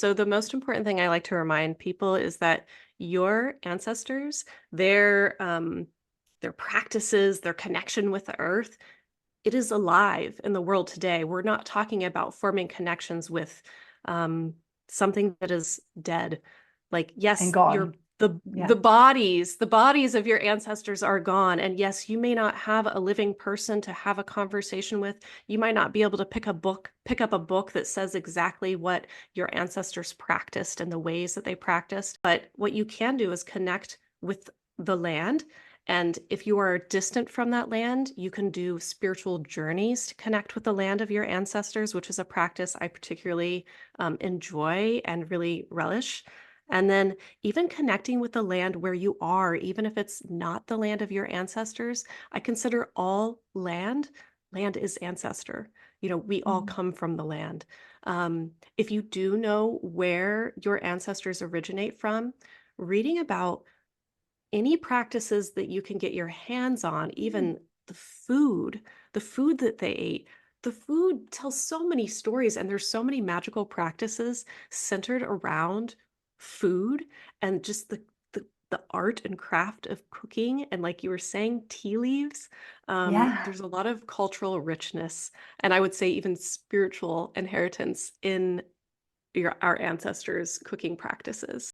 So the most important thing I like to remind people is that your ancestors, their practices, their connection with the earth, it is alive in the world today. We're not talking about forming connections with um, something that is dead. Like, And yes, gone. the Yeah. bodies of your ancestors are gone. And yes, you may not have a living person to have a conversation with. You might not be able to pick up a book that says exactly what your ancestors practiced and the ways that they practiced. But what you can do is connect with the land. And if you are distant from that land, you can do spiritual journeys to connect with the land of your ancestors, which is a practice I particularly enjoy and really relish. And then even connecting with the land where you are, even if it's not the land of your ancestors, I consider all land. Land is ancestor. We all Mm. come from the land. If you do know where your ancestors originate from, reading about any practices that you can get your hands on, Mm. even the food that they ate, the food tells so many stories, and there's so many magical practices centered around food and just the art and craft of cooking. And like you were saying, tea leaves, Yeah. there's a lot of cultural richness, and I would say even spiritual inheritance in our ancestors' cooking practices.